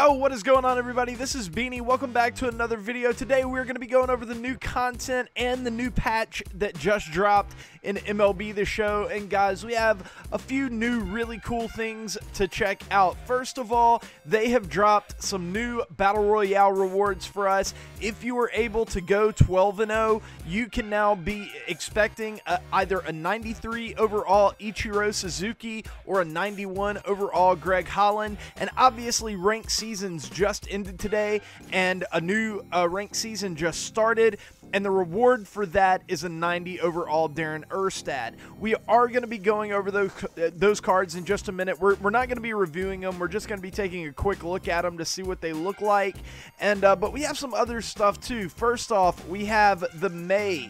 Yo, what is going on, everybody? This is Beanie. Welcome back to another video. Today we're going to be going over the new content and the new patch that just dropped in MLB The Show. And guys, we have a few new really cool things to check out. First of all, they have dropped some new Battle Royale rewards for us. If you were able to go 12-0, you can now be expecting either a 93 overall Ichiro Suzuki or a 91 overall Greg Holland. And obviously, ranked seasons just ended today, and a new ranked season just started, and the reward for that is a 90 overall Darren Erstad. We are going to be going over those cards in just a minute. We're not going to be reviewing them. We're just going to be taking a quick look at them to see what they look like, and but we have some other stuff too. First off, we have the May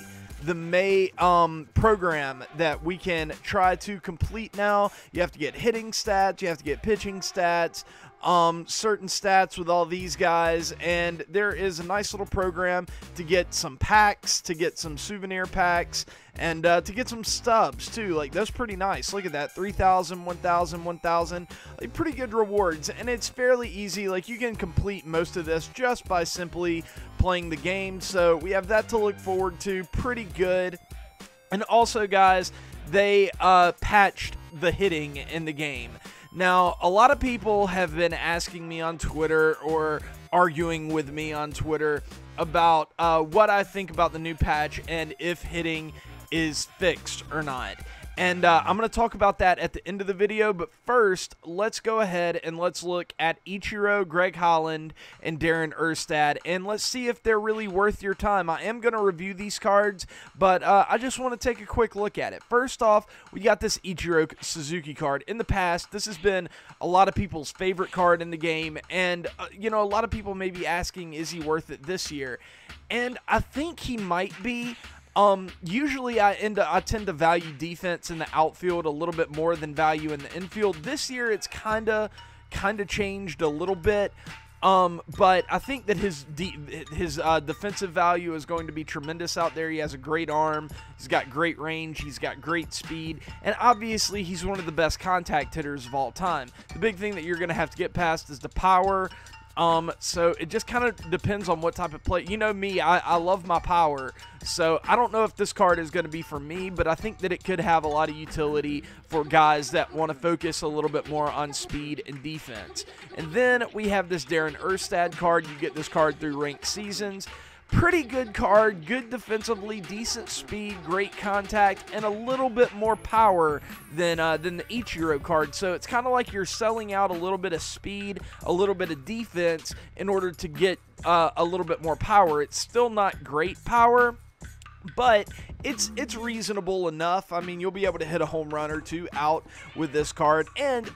program that we can try to complete now. You have to get hitting stats, you have to get pitching stats, certain stats with all these guys, and there is a nice little program to get some packs, to get some souvenir packs, and to get some stubs too. Like, that's pretty nice. Look at that, 3,000, 1,000, 1,000, like, pretty good rewards, and it's fairly easy. Like, you can complete most of this just by simply playing the game, so we have that to look forward to. Pretty good. And also, guys, they patched the hitting in the game. Now, a lot of people have been asking me on Twitter or arguing with me on Twitter about what I think about the new patch and if hitting is fixed or not. And I'm going to talk about that at the end of the video, but first, let's go ahead and let's look at Ichiro, Greg Holland, and Darren Erstad, and let's see if they're really worth your time. I am going to review these cards, but I just want to take a quick look at it. First off, we got this Ichiro Suzuki card. In the past, this has been a lot of people's favorite card in the game, and, you know, a lot of people may be asking, is he worth it this year? And I think he might be. Usually I tend to value defense in the outfield a little bit more than value in the infield. This year it's kind of changed a little bit. But I think that his defensive value is going to be tremendous out there. He has a great arm. He's got great range. He's got great speed. And obviously, he's one of the best contact hitters of all time. The big thing that you're going to have to get past is the power. So it just kind of depends on what type of play. You know me, I love my power, so I don't know if this card is going to be for me, but I think that it could have a lot of utility for guys that want to focus a little bit more on speed and defense. And then we have this Darren Erstad card. You get this card through ranked seasons. Pretty good card, good defensively, decent speed, great contact, and a little bit more power than the Ichiro card. So it's kind of like you're selling out a little bit of speed, a little bit of defense in order to get a little bit more power. It's still not great power, but it's reasonable enough. I mean, you'll be able to hit a home run or two out with this card, and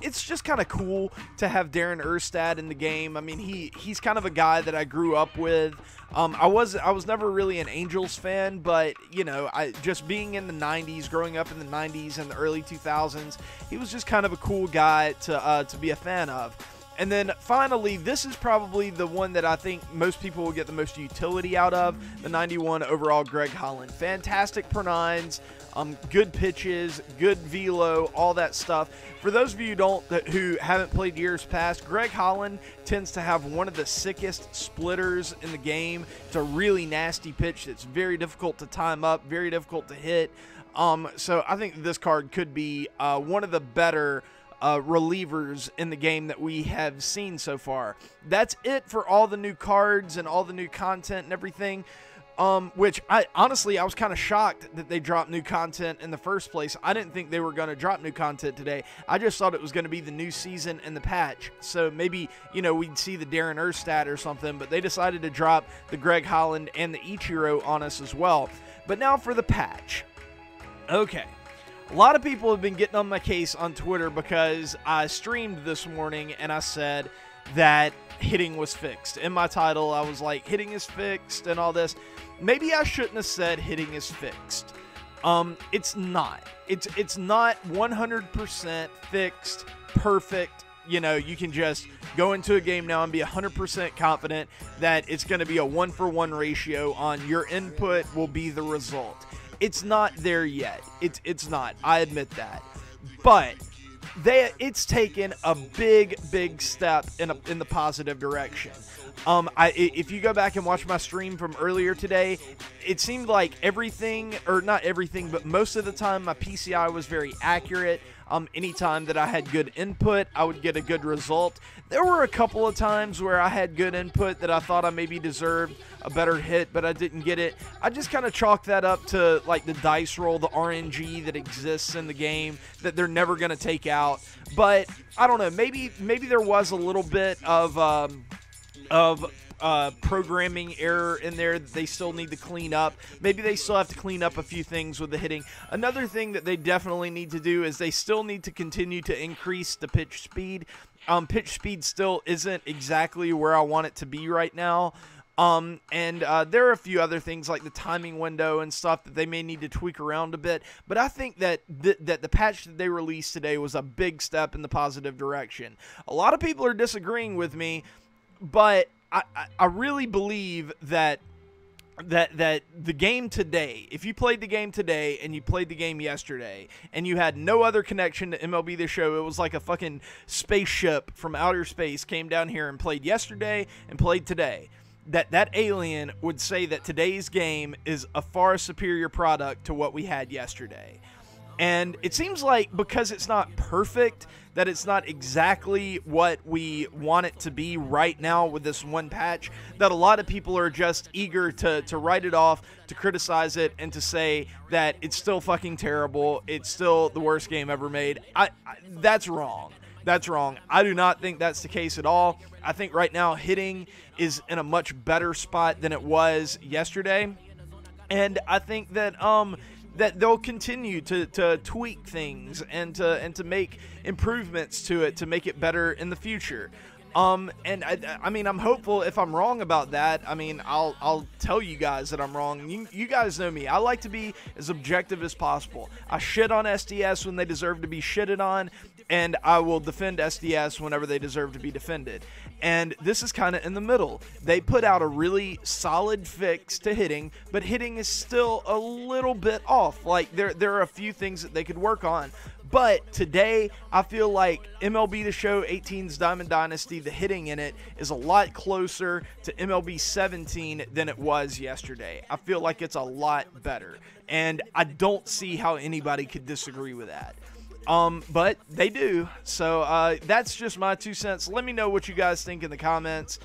it's just kind of cool to have Darren Erstad in the game. I mean, he's kind of a guy that I grew up with. I was never really an Angels fan, but, you know, just being in the 90s, growing up in the 90s and the early 2000s, he was just kind of a cool guy to be a fan of. And then finally, this is probably the one that I think most people will get the most utility out of, the 91 overall Greg Holland. Fantastic per nines, good pitches, good velo, all that stuff. For those of you who haven't played years past, Greg Holland tends to have one of the sickest splitters in the game. It's a really nasty pitch that's very difficult to time up, very difficult to hit. So I think this card could be one of the better relievers in the game that we have seen so far. That's it for all the new cards and all the new content and everything, which honestly I was kind of shocked that they dropped new content in the first place. I didn't think they were going to drop new content today. I just thought it was going to be the new season and the patch, so maybe, you know, we'd see the Darren Erstad or something, but they decided to drop the Greg Holland and the Ichiro on us as well. But now for the patch. Okay. A lot of people have been getting on my case on Twitter because I streamed this morning and I said that hitting was fixed. In my title, I was like, hitting is fixed and all this. Maybe I shouldn't have said hitting is fixed. It's not. It's not 100% fixed, perfect. You know, you can just go into a game now and be 100% confident that it's going to be a 1-for-1 ratio on your input will be the result. It's not there yet. It's not. I admit that. But it's taken a big step in the positive direction. If you go back and watch my stream from earlier today, it seemed like everything, or not everything, but most of the time my PCI was very accurate. Anytime that I had good input, I would get a good result. There were a couple of times where I had good input that I thought I maybe deserved a better hit, but I didn't get it. I just kind of chalk that up to like the dice roll, the RNG that exists in the game that they're never going to take out. But I don't know, maybe there was a little bit of programming error in there that they still need to clean up. Maybe they still have to clean up a few things with the hitting. Another thing that they definitely need to do is they still need to continue to increase the pitch speed. Pitch speed still isn't exactly where I want it to be right now. There are a few other things like the timing window and stuff that they may need to tweak around a bit. But I think that the patch that they released today was a big step in the positive direction. A lot of people are disagreeing with me, but I really believe that the game today, if you played the game today and you played the game yesterday and you had no other connection to MLB The Show, it was like a fucking spaceship from outer space came down here and played yesterday and played today, that alien would say that today's game is a far superior product to what we had yesterday. And it seems like because it's not perfect, that it's not exactly what we want it to be right now with this one patch, that a lot of people are just eager to write it off, to criticize it, and to say that it's still fucking terrible, it's still the worst game ever made. That's wrong. That's wrong. I do not think that's the case at all. I think right now hitting is in a much better spot than it was yesterday. And I think that that they'll continue to tweak things and to make improvements to it to make it better in the future. And I mean, I'm hopeful. If I'm wrong about that, I mean, I'll tell you guys that I'm wrong. You guys know me. I like to be as objective as possible. I shit on SDS when they deserve to be shitted on, and I will defend SDS whenever they deserve to be defended. And this is kind of in the middle. They put out a really solid fix to hitting, but hitting is still a little bit off. Like, there are a few things that they could work on. But today, I feel like MLB The Show 18's Diamond Dynasty, the hitting in it, is a lot closer to MLB 17 than it was yesterday. I feel like it's a lot better. And I don't see how anybody could disagree with that. But they do. So that's just my 2 cents. Let me know what you guys think in the comments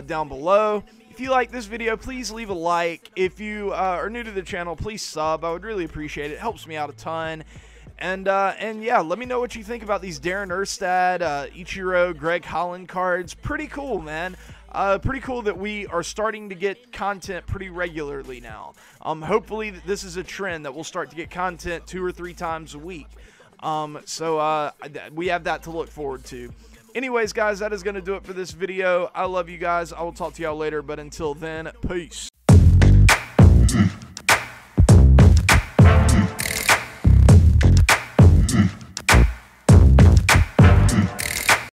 down below. If you like this video, please leave a like. If you are new to the channel, please sub. I would really appreciate it. It helps me out a ton. And yeah, let me know what you think about these Darren Erstad, Ichiro, Greg Holland cards. Pretty cool, man. Pretty cool that we are starting to get content pretty regularly now. Hopefully this is a trend that we'll start to get content 2 or 3 times a week. So we have that to look forward to. Anyways, guys, that is going to do it for this video. I love you guys. I will talk to y'all later, but until then, peace.